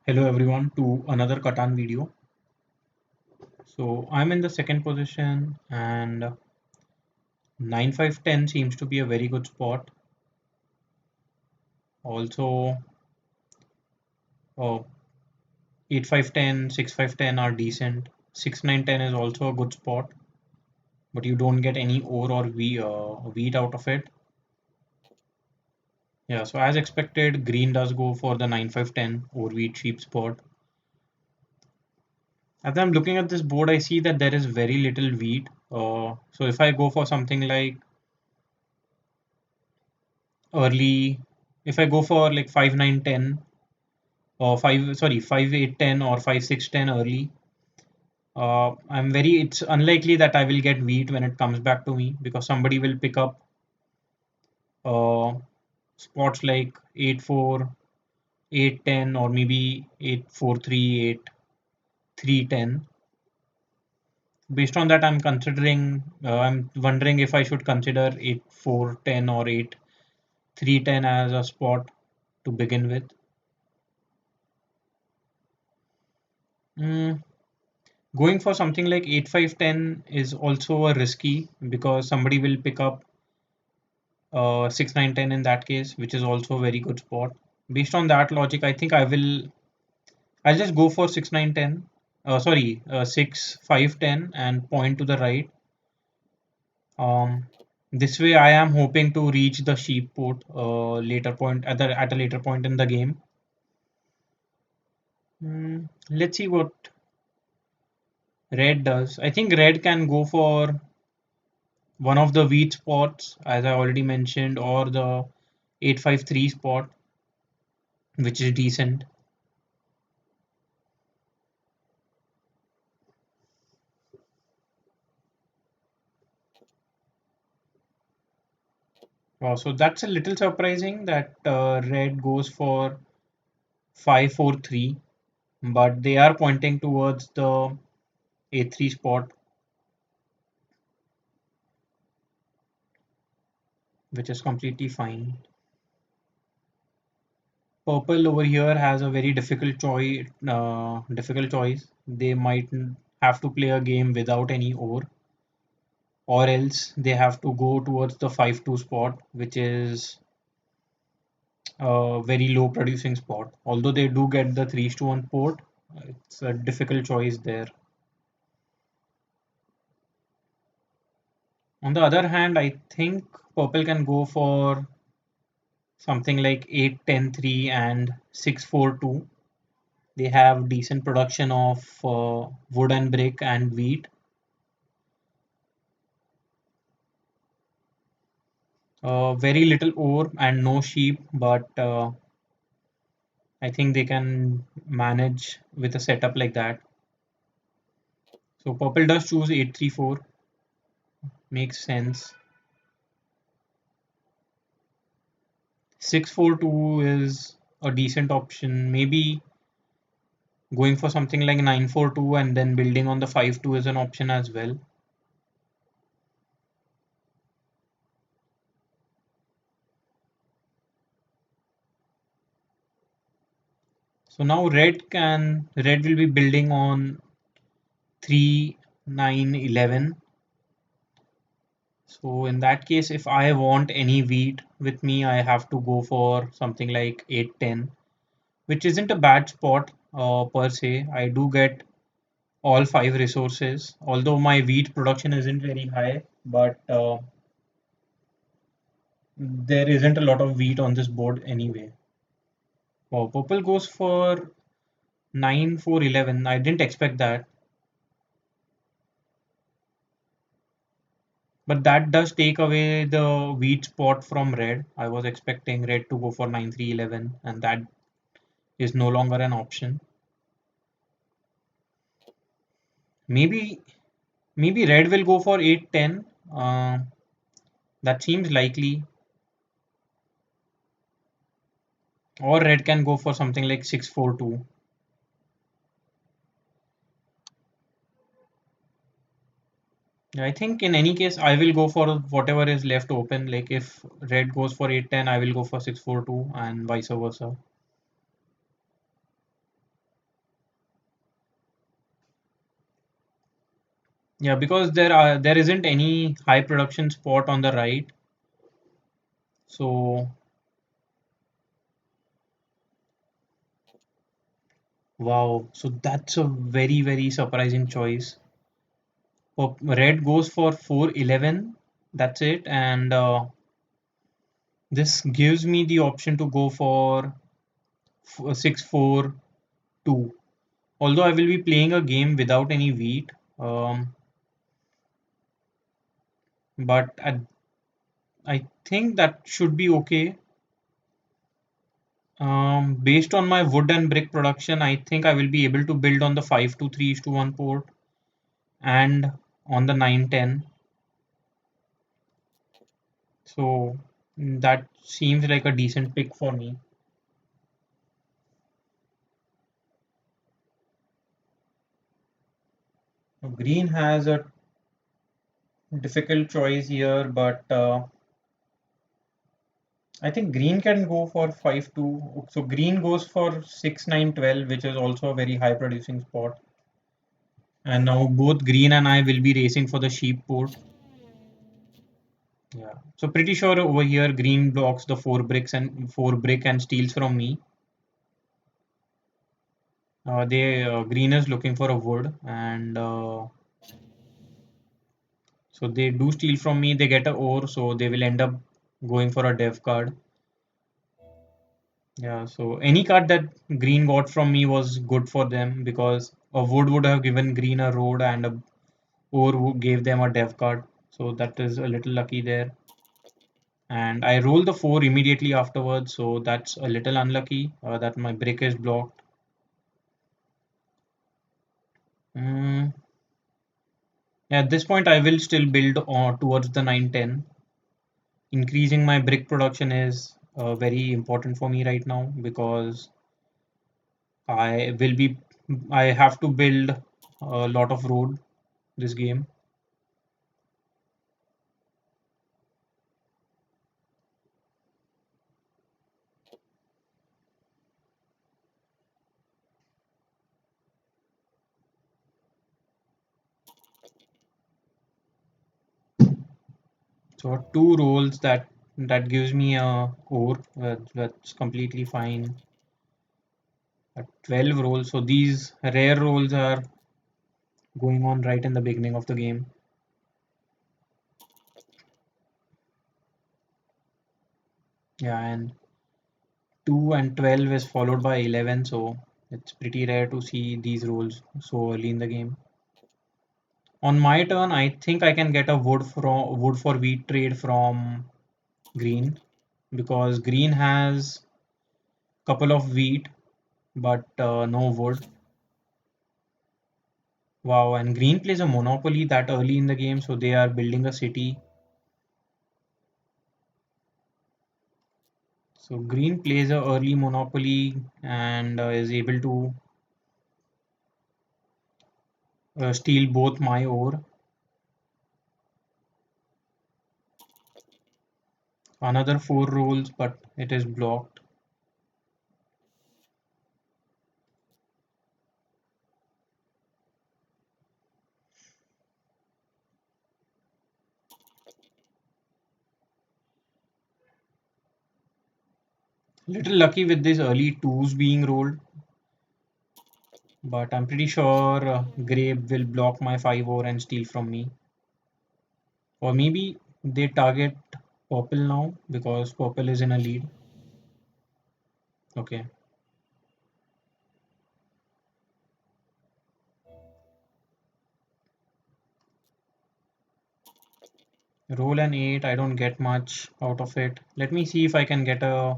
Hello everyone to another Catan video. So I'm in the second position and 9-5-10 seems to be a very good spot. Also 8-5-10, 6-5-10 are decent. 6-9-10 is also a good spot, but you don't get any ore or wheat out of it. Yeah, so as expected, green does go for the 9-5-10 ore wheat sheep spot. As I'm looking at this board, I see that there is very little wheat. So if I go for something like early, if I go for like 5-9-10 or 5-8-10 or 5-6-10 early, it's unlikely that I will get wheat when it comes back to me because somebody will pick up uh, spots like 8-4, 8-10 or maybe 8-4-3, 8-3-10. Based on that, I'm wondering if I should consider 8-4-10 or 8-3-10 as a spot to begin with. Mm, Going for something like 8-5-10 is also a risky because somebody will pick up 6-9-10 in that case, which is also a very good spot. Based on that logic, I think I'll just go for 6-9-10. 6-5-10 and point to the right. Um, this way, I am hoping to reach the sheep port later point at a later point in the game. Let's see what red does. I think red can go for one of the wheat spots, as I already mentioned, or the 8-5-3 spot, which is decent. So that's a little surprising that red goes for 5-4-3, but they are pointing towards the 8-3 spot, which is completely fine. Purple over here has a very difficult choice. Difficult choice. They might have to play a game without any ore, or else they have to go towards the 5-2 spot, which is a very low producing spot. Although they do get the 3-1 port, it's a difficult choice there. On the other hand, I think purple can go for something like 8-10-3 and 6-4-2. They have decent production of wood and brick and wheat. Very little ore and no sheep, but I think they can manage with a setup like that. So purple does choose 8-3-4. Makes sense. 6-4-2 is a decent option. Maybe going for something like 9-4-2 and then building on the 5-2 is an option as well. So now red will be building on 3-9-11. So in that case, if I want any wheat with me, I have to go for something like 8-10, which isn't a bad spot per se. I do get all five resources, although my wheat production isn't very high, but there isn't a lot of wheat on this board anyway. Wow, purple goes for 9-4-11. I didn't expect that, but that does take away the wheat spot from red. I was expecting red to go for 9-3-11, and that is no longer an option. Maybe maybe red will go for 8-10. That seems likely. Or red can go for something like 6-4-2. I think in any case, I will go for whatever is left open. Like if red goes for 8-10, I will go for 6-4-2 and vice versa. Yeah, because there isn't any high production spot on the right. So wow, so that's a very surprising choice. Red goes for 411. That's it, and this gives me the option to go for 642. Although I will be playing a game without any wheat, um, but I think that should be okay. Based on my wood and brick production, I think I will be able to build on the 5 to 3 to 1 port and on the 910. So that seems like a decent pick for me. Green has a difficult choice here, but I think green can go for 5-2. So green goes for 6-9-12, which is also a very high producing spot. And now both green and I will be racing for the sheep port. Yeah. So pretty sure over here green blocks the 4 brick and steals from me. They green is looking for a wood, and so they do steal from me. They get a ore, so they will end up going for a dev card. Yeah, so any card that green got from me was good for them because a wood would have given green a road and a ore gave them a dev card. So that is a little lucky there. And I roll the 4 immediately afterwards, so that's a little unlucky that my brick is blocked. Mm, at this point, I will still build towards the 910. Increasing my brick production is very important for me right now because I will be I have to build a lot of road this game. So two rolls that gives me a core that's completely fine. 12 rolls. So these rare rolls are going on right in the beginning of the game. Yeah, and 2 and 12 is followed by 11, so it's pretty rare to see these rolls so early in the game. On my turn, I think I can get a wood for wheat trade from green because green has couple of wheat but no wood. Wow, and green plays a monopoly that early in the game, so they are building a city. So green plays a early monopoly and is able to steal both my ore. Another 4 rolls, but it is blocked. Little lucky with these early twos being rolled, but I'm pretty sure Grape will block my 5 ore and steal from me. Or maybe they target purple now because purple is in a lead. Okay. Roll an 8, I don't get much out of it. Let me see if I can get a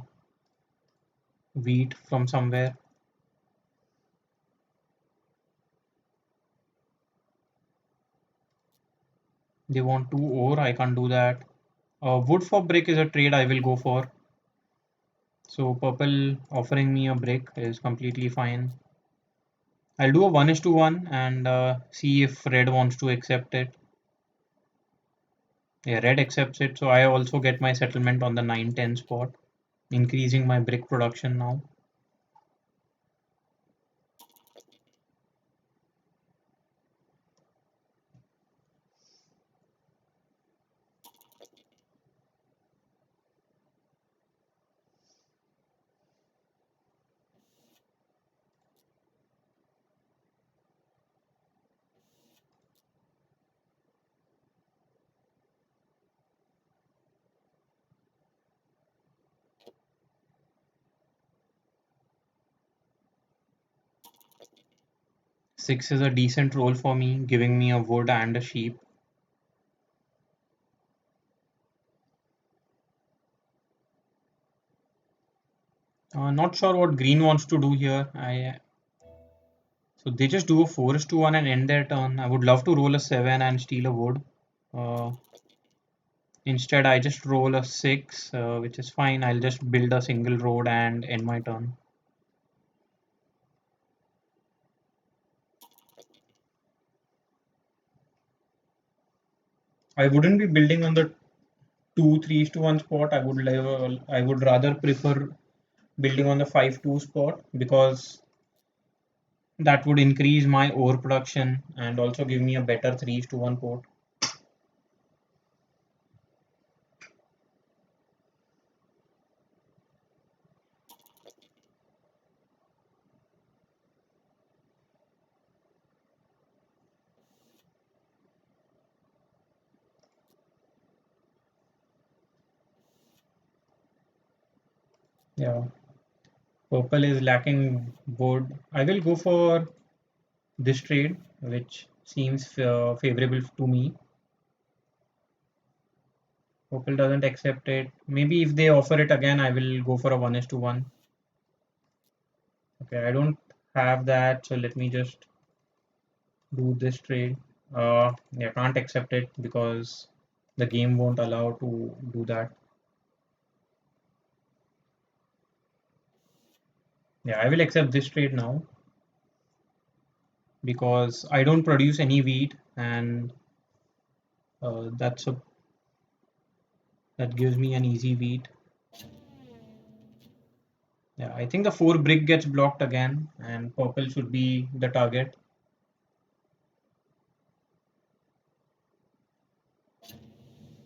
wheat from somewhere. They want 2 ore, I can't do that. Wood for brick is a trade I will go for. So purple offering me a brick is completely fine. I'll do a 1:1 and see if red wants to accept it. Yeah, red accepts it. So I also get my settlement on the 910 spot, increasing my brick production now. 6 is a decent roll for me, giving me a wood and a sheep. Not sure what green wants to do here. So they just do a 4:1 and end their turn. I would love to roll a 7 and steal a wood. Uh, Instead, I just roll a 6, which is fine. I'll just build a single road and end my turn. I wouldn't be building on the 2 3:1 spot. I would rather prefer building on the 5-2 spot because that would increase my ore production and also give me a better 3:1 port. Yeah, purple is lacking wood. I will go for this trade, which seems favorable to me. Purple doesn't accept it. Maybe if they offer it again, I will go for a 1:1. Okay, I don't have that, so let me just do this trade. Yeah, can't accept it because the game won't allow to do that. Yeah, I will accept this trade now because I don't produce any wheat, and that gives me an easy wheat. Yeah, I think the 4 brick gets blocked again, and purple should be the target.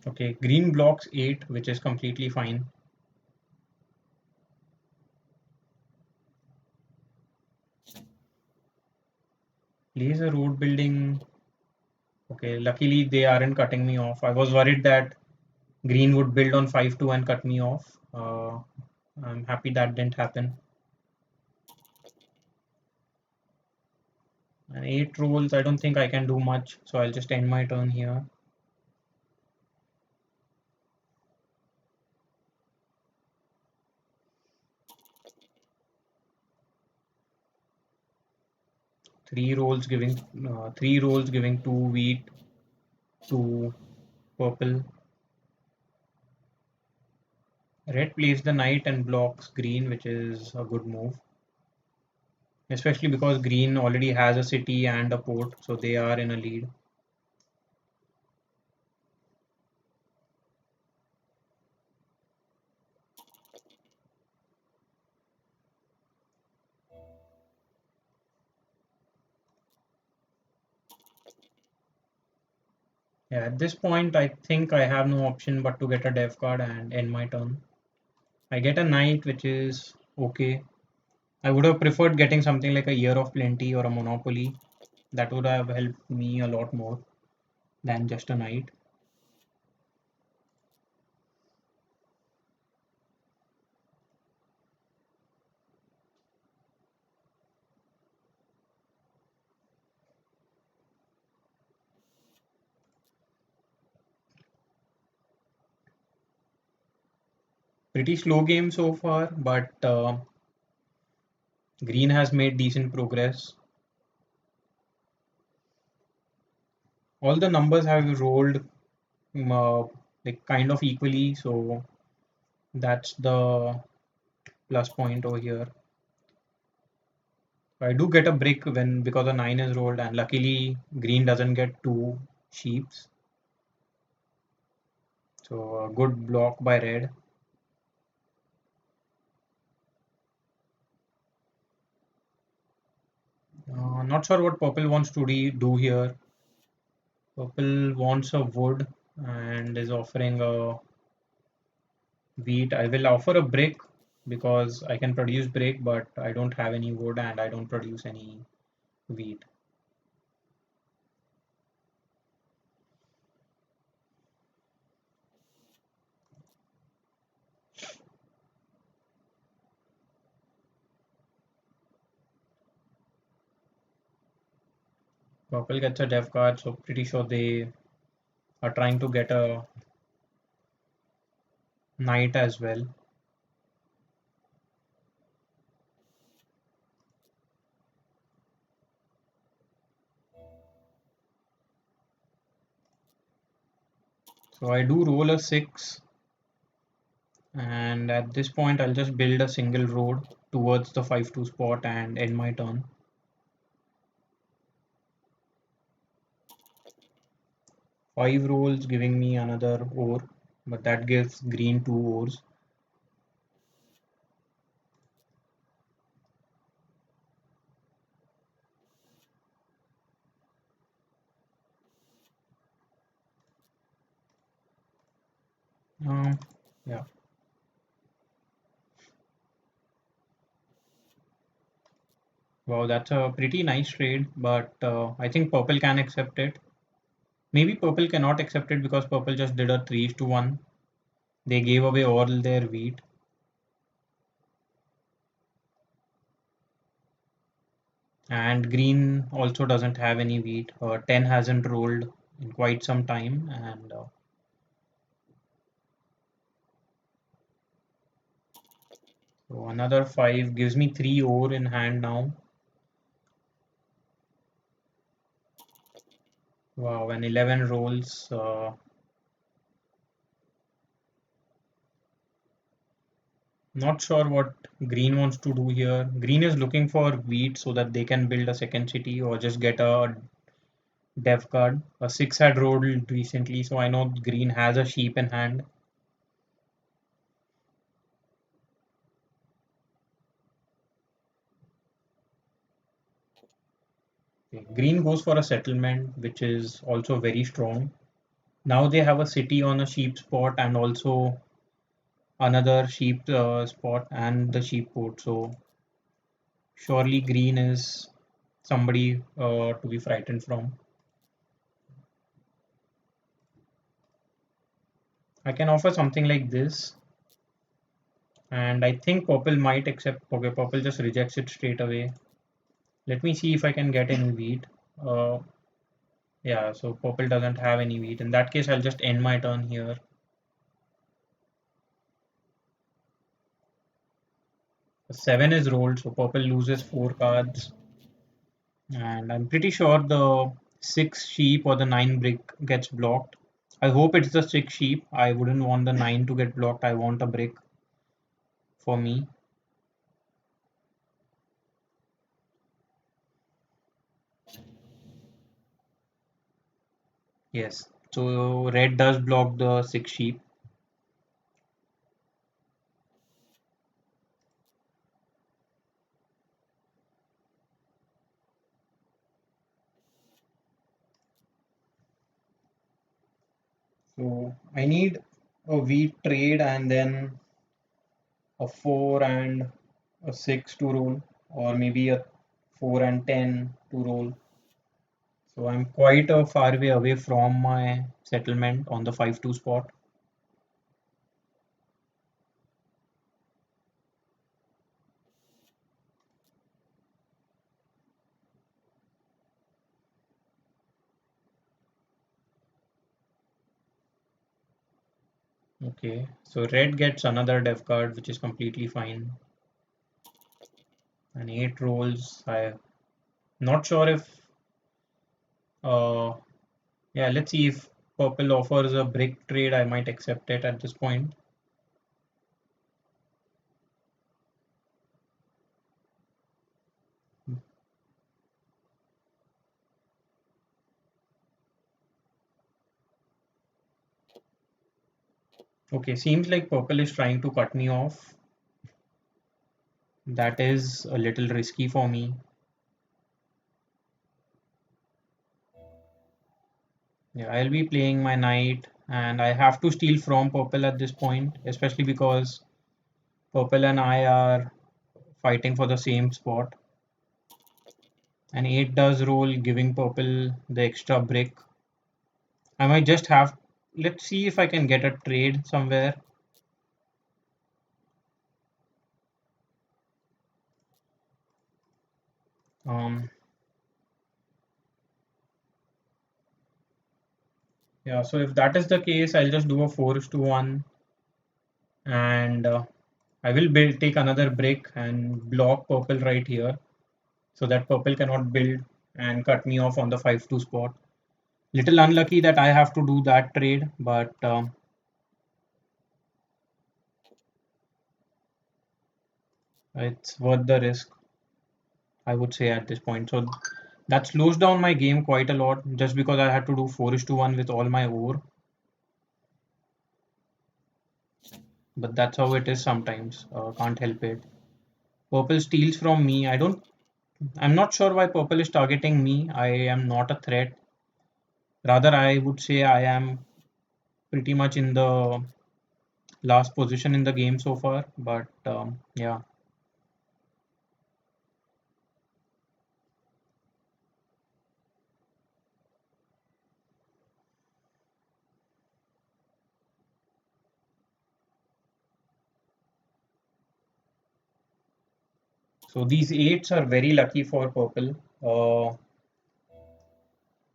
Okay, green blocks 8, which is completely fine. Laser road building. Okay, luckily they aren't cutting me off. I was worried that green would build on 5-2 and cut me off. I'm happy that didn't happen. And 8 rolls, I don't think I can do much, so I'll just end my turn here. Three rolls giving 2 wheat to purple. Red plays the knight and blocks green, which is a good move, especially because green already has a city and a port, so they are in a lead. Yeah, at this point, I think I have no option but to get a dev card and end my turn. I get a knight, which is okay. I would have preferred getting something like a Year of Plenty or a Monopoly. That would have helped me a lot more than just a knight. Pretty slow game so far, but green has made decent progress. All the numbers have rolled like kind of equally, so that's the plus point over here. I do get a brick when because the 9 is rolled, and luckily green doesn't get 2 sheeps. So a good block by red. Not sure what purple wants to do here. Purple wants a wood and is offering a wheat. I will offer a brick because I can produce brick, but I don't have any wood and I don't produce any wheat. Purple gets a dev card, so pretty sure they are trying to get a knight as well. So I do roll a 6, and at this point I'll just build a single road towards the 5-2 spot and end my turn. 5 rolls giving me another ore, but that gives green 2 ores. Um, yeah. Wow, that's a pretty nice trade, but I think purple can accept it. Maybe purple cannot accept it because purple just did a 3-1. They gave away all their wheat. And green also doesn't have any wheat. 10 hasn't rolled in quite some time. And so another 5 gives me 3 ore in hand now. Wow, and 11 rolls. Not sure what green wants to do here. Green is looking for wheat so that they can build a second city or just get a dev card. A 6 had rolled recently, so I know green has a sheep in hand. Okay, green goes for a settlement, which is also very strong. Now they have a city on a sheep spot and also another sheep spot and the sheep port. So surely green is somebody to be frightened from. I can offer something like this, and I think purple might accept. Okay, purple just rejects it straight away. Let me see if I can get any wheat. Uh, yeah, so purple doesn't have any wheat. In that case, I'll just end my turn here. The 7 is rolled, so purple loses 4 cards. And I'm pretty sure the 6 sheep or the 9 brick gets blocked. I hope it's the 6 sheep. I wouldn't want the 9 to get blocked. I want a brick for me. Yes. So red does block the 6 sheep. So I need a wheat trade and then a 4 and a 6 to roll, or maybe a 4 and 10 to roll. So I'm quite a far way away from my settlement on the 5-2 spot. Okay, so red gets another dev card, which is completely fine. And 8 rolls. I'm not sure if, uh, yeah, let's see if purple offers a brick trade. I might accept it at this point. Okay, seems like purple is trying to cut me off. That is a little risky for me. Yeah, I'll be playing my knight, and I have to steal from purple at this point, especially because purple and I are fighting for the same spot. And 8 does roll, giving purple the extra brick. I might just have. Let's see if I can get a trade somewhere. Um, Yeah, so if that is the case, I'll just do a 4 is to 1 and I will build take another brick and block purple right here so that purple cannot build and cut me off on the 5-2 spot. Little unlucky that I have to do that trade, but it's worth the risk, I would say at this point. So that slows down my game quite a lot just because I had to do 4 is to 1 with all my ore. But that's how it is sometimes. Can't help it. Purple steals from me. I'm not sure why purple is targeting me. I am not a threat. Rather, I would say I am pretty much in the last position in the game so far. But yeah, so these eights are very lucky for purple.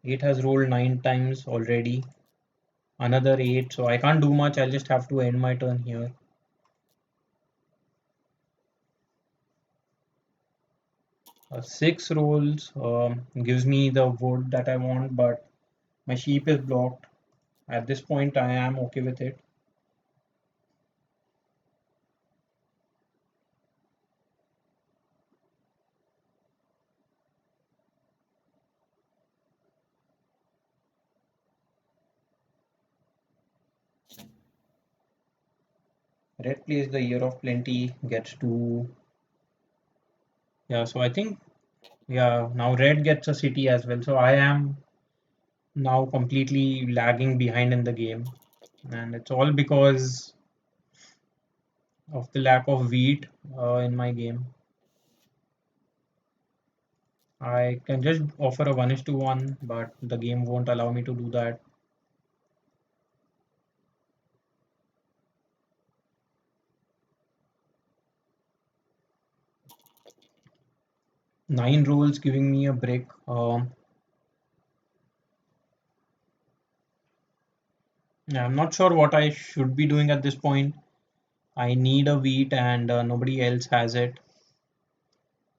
8 has rolled 9 times already. Another 8, so I can't do much. I'll just have to end my turn here. 6 rolls gives me the wood that I want, but my sheep is blocked. At this point, I am okay with it. Red plays the Year of Plenty, gets to. Yeah, so I think, yeah, now red gets a city as well. So I am now completely lagging behind in the game. And it's all because of the lack of wheat in my game. I can just offer a 1 is to 1, but the game won't allow me to do that. 9 rolls giving me a brick. Yeah, I'm not sure what I should be doing at this point. I need a wheat and nobody else has it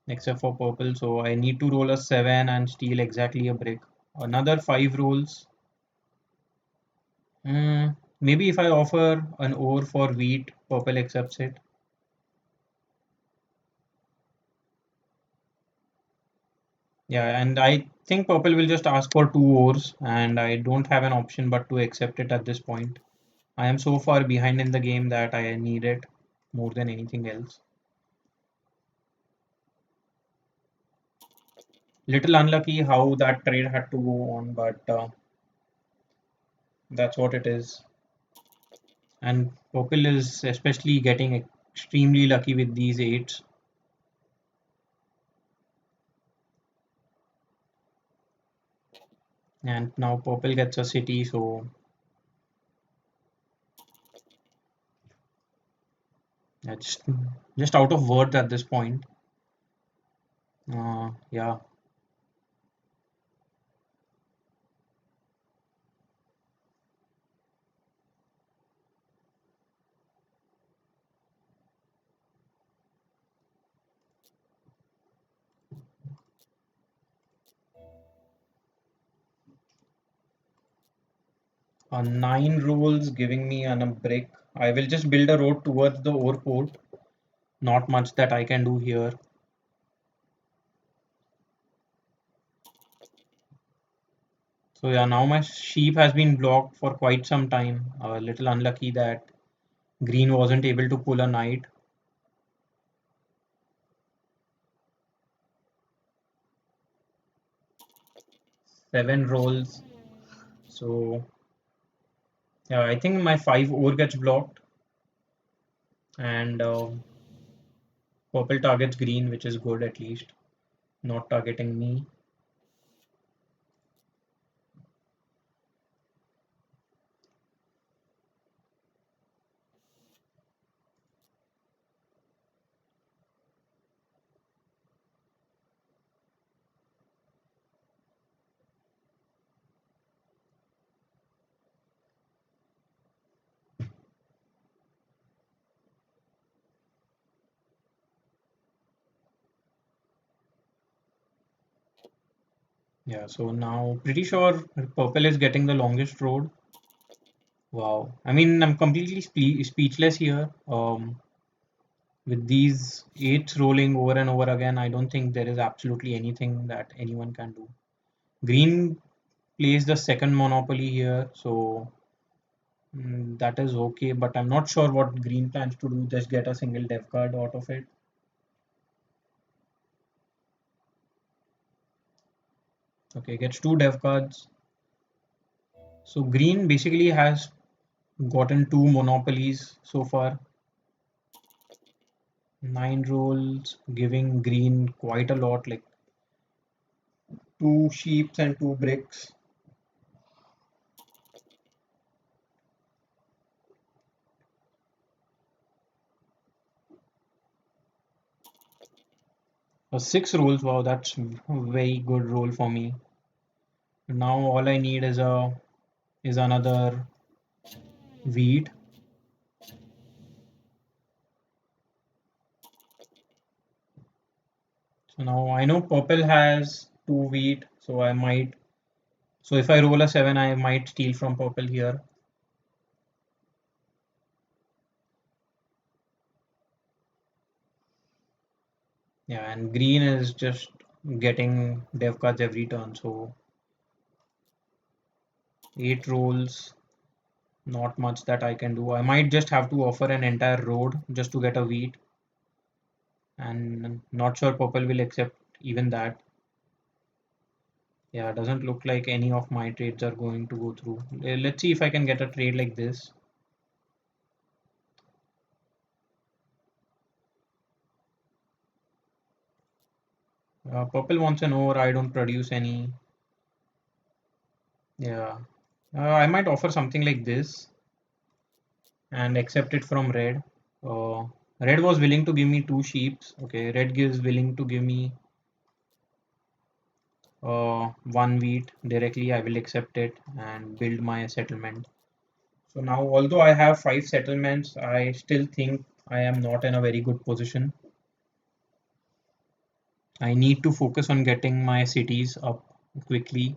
except for purple. So I need to roll a 7 and steal exactly a brick. Another 5 rolls. Maybe if I offer an ore for wheat, purple accepts it. Yeah, and I think purple will just ask for 2 ores and I don't have an option but to accept it at this point. I am so far behind in the game that I need it more than anything else. Little unlucky how that trade had to go on, but that's what it is. And purple is especially getting extremely lucky with these eights. And now purple gets a city, so that's just out of words at this point. Yeah, a 9 rolls giving me an a brick. I will just build a road towards the ore port. Not much that I can do here. So yeah, now my sheep has been blocked for quite some time. A little unlucky that green wasn't able to pull a knight. 7 rolls. So yeah, I think my 5 ore gets blocked and purple targets green, which is good at least. Not targeting me. Yeah, so now pretty sure purple is getting the longest road. Wow. I mean, I'm completely speechless here. With these eights rolling over and over again, I don't think there is absolutely anything that anyone can do. Green plays the second monopoly here, so that is okay, but I'm not sure what green plans to do. Just get a single dev card out of it. Okay, gets two dev cards. So green basically has gotten two monopolies so far. Nine rolls, giving green quite a lot, like two sheeps and two bricks. Six rolls, wow, that's a very good roll for me. Now all I need is another wheat. So now I know purple has two wheat, so I might. So if I roll a seven, I might steal from purple here. Yeah, and green is just getting dev cards every turn. So eight rolls, not much that I can do. I might just have to offer an entire road just to get a wheat, and not sure purple will accept even that. Yeah, doesn't look like any of my trades are going to go through. Let's see if I can get a trade like this. Purple wants an ore. I don't produce any. Yeah. I might offer something like this and accept it from red. Uh, red was willing to give me two sheeps. Okay, red gives willing to give me one wheat directly. I will accept it and build my settlement. So now, although I have five settlements, I still think I am not in a very good position. I need to focus on getting my cities up quickly.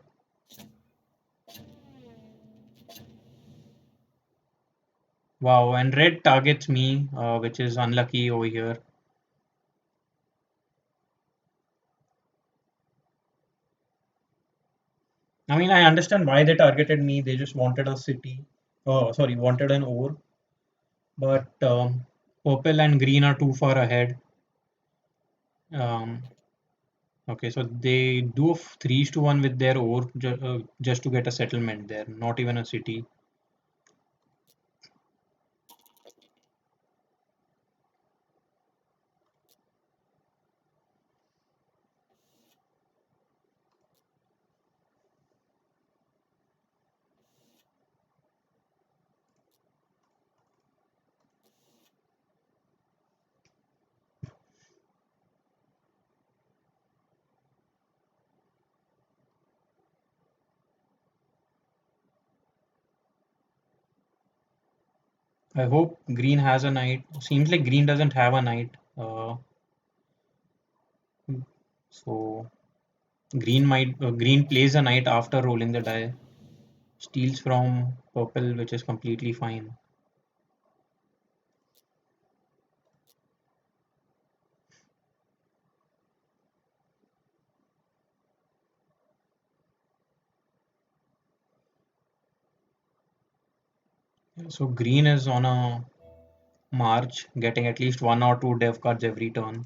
Wow, and red targets me, which is unlucky over here. I mean, I understand why they targeted me. They just wanted a city. Oh, sorry, wanted an ore. But purple and green are too far ahead. Um, okay, so they do a 3-1 with their ore just to get a settlement there, not even a city. I hope green has a knight. Seems like green doesn't have a knight. So green plays a knight after rolling the die. Steals from purple, which is completely fine. So green is on a march, getting at least one or two dev cards every turn.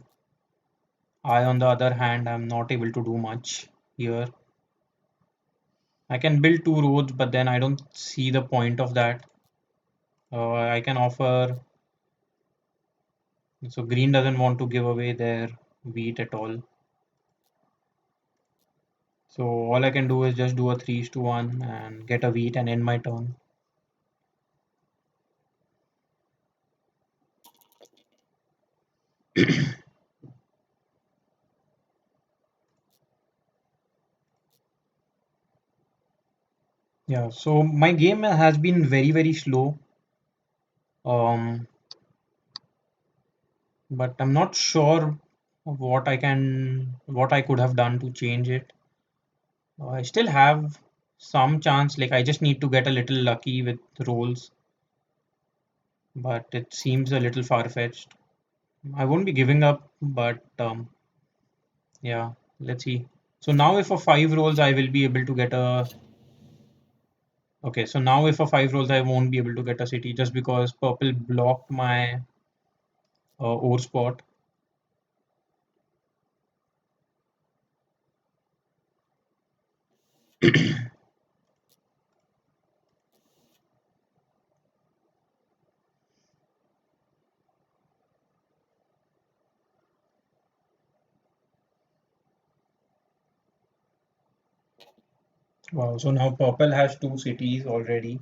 I, on the other hand, am not able to do much here. I can build two roads, but then I don't see the point of that. I can offer. So green doesn't want to give away their wheat at all. So all I can do is just do a 3-1 and get a wheat and end my turn. Yeah, so my game has been very, very slow. Um, but I'm not sure what I could have done to change it. I still have some chance. Like I just need to get a little lucky with rolls, but it seems a little far-fetched. I won't be giving up, but yeah, let's see. So now if for five rolls I will be able to get a okay, so now if for five rolls I won't be able to get a city just because purple blocked my ore spot. Wow, so now purple has two cities already,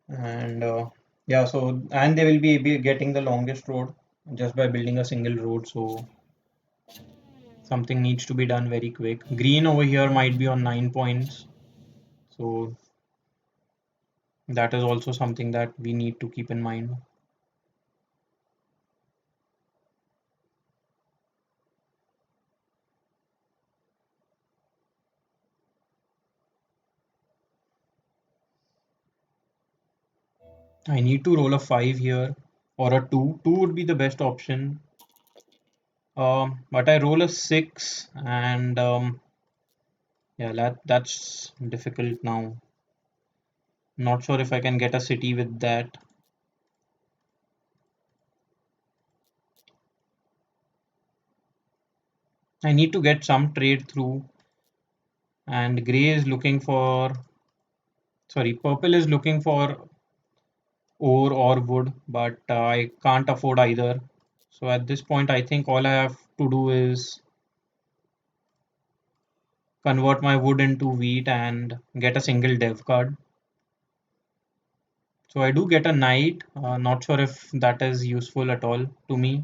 and yeah, so and they will be getting the longest road just by building a single road. So something needs to be done very quick. Green over here might be on 9 points, so that is also something that we need to keep in mind. I need to roll a 5 here or a 2. 2 would be the best option. But I roll a 6 and yeah, that's difficult now. Not sure if I can get a city with that. I need to get some trade through, and gray is looking for, sorry, purple is looking for ore or wood, but I can't afford either. So at this point, I think all I have to do is convert my wood into wheat and get a single dev card. So I do get a knight. Not sure if that is useful at all to me.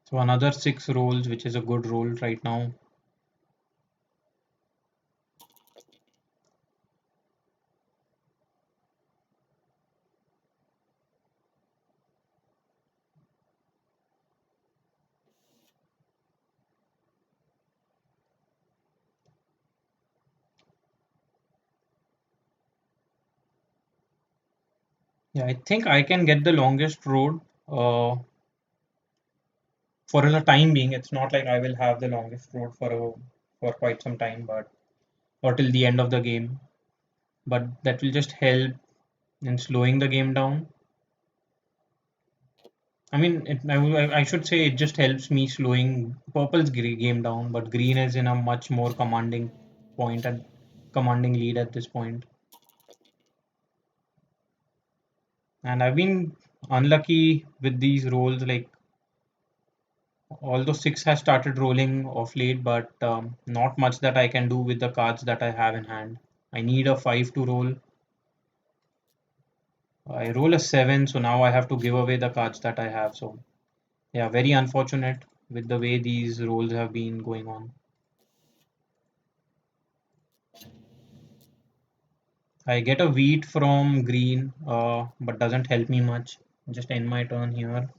So another six rolls, which is a good roll right now. Yeah, I think I can get the longest road for the time being. It's not like I will have the longest road for quite some time, but or till the end of the game. But that will just help in slowing the game down. I mean, I should say it just helps me slowing purple's game down, but green is in a much more commanding point and commanding lead at this point. And I've been unlucky with these rolls. Like although six has started rolling off late, but not much that I can do with the cards that I have in hand. I need a five to roll. I roll a seven, so now I have to give away the cards that I have. So yeah, very unfortunate with the way these rolls have been going on. I get a wheat from green, but doesn't help me much. Just end my turn here.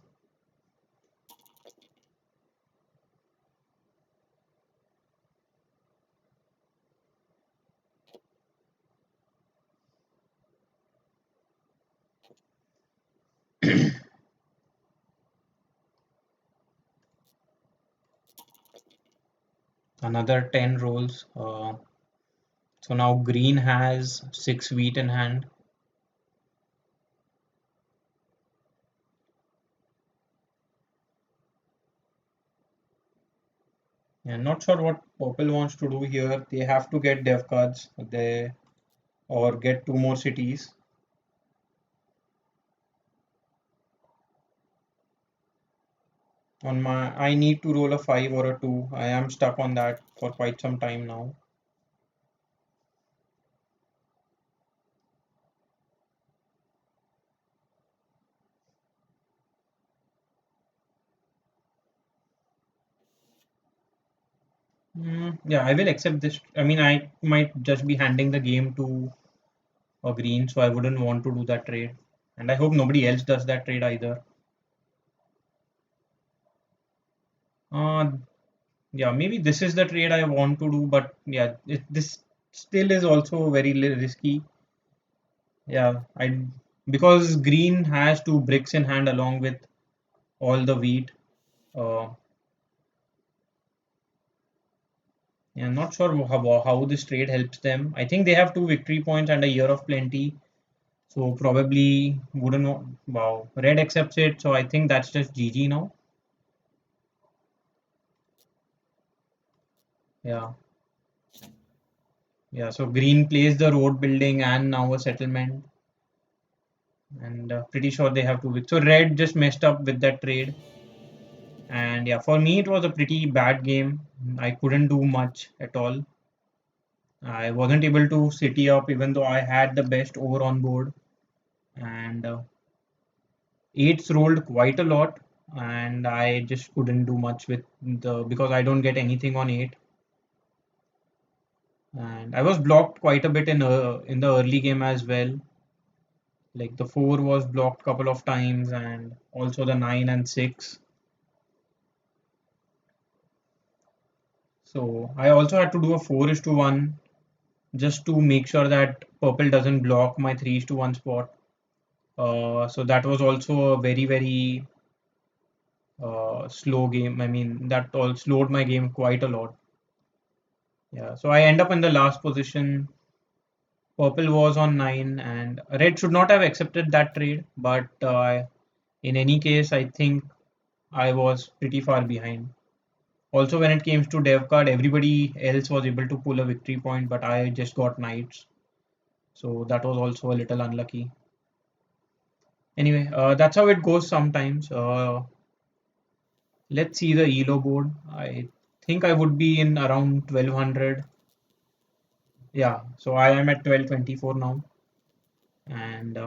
Another 10 rolls. So now green has six wheat in hand. I'm not sure what purple wants to do here. They have to get dev cards. They or get two more cities. On my, I need to roll a five or a two. I am stuck on that for quite some time now. Yeah, I will accept this. I mean, I might just be handing the game to a green, so I wouldn't want to do that trade. And I hope nobody else does that trade either. Uh, yeah, maybe this is the trade I want to do, but yeah, this still is also very risky. Yeah, I because green has two bricks in hand along with all the wheat. Uh, yeah, I'm not sure how this trade helps them. I think they have two victory points and a year of plenty. So probably wouldn't wow. Red accepts it, so I think that's just GG now. Yeah, yeah. So green plays the road building and now a settlement, and pretty sure they have to win. So red just messed up with that trade, and yeah, for me it was a pretty bad game. I couldn't do much at all. I wasn't able to city up even though I had the best over on board, and eights rolled quite a lot, and I just couldn't do much with the because I don't get anything on eight. And I was blocked quite a bit in the early game as well. Like the four was blocked couple of times, and also the nine and six. So I also had to do a 4:1 just to make sure that purple doesn't block my 3:1 spot. So that was also a very slow game. I mean that all slowed my game quite a lot. Yeah. So I end up in the last position. Purple was on nine, and red should not have accepted that trade, but in any case, I think I was pretty far behind. Also, when it came to dev card, everybody else was able to pull a victory point, but I just got knights. So that was also a little unlucky. Anyway, that's how it goes sometimes. Let's see the ELO board. I think I would be in around 1200. Yeah, so I am at 1224 now. And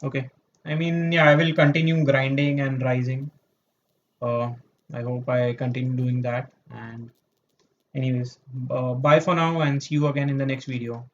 okay, I mean, yeah, I will continue grinding and rising. Uh, I hope I continue doing that. And anyways, bye for now and see you again in the next video.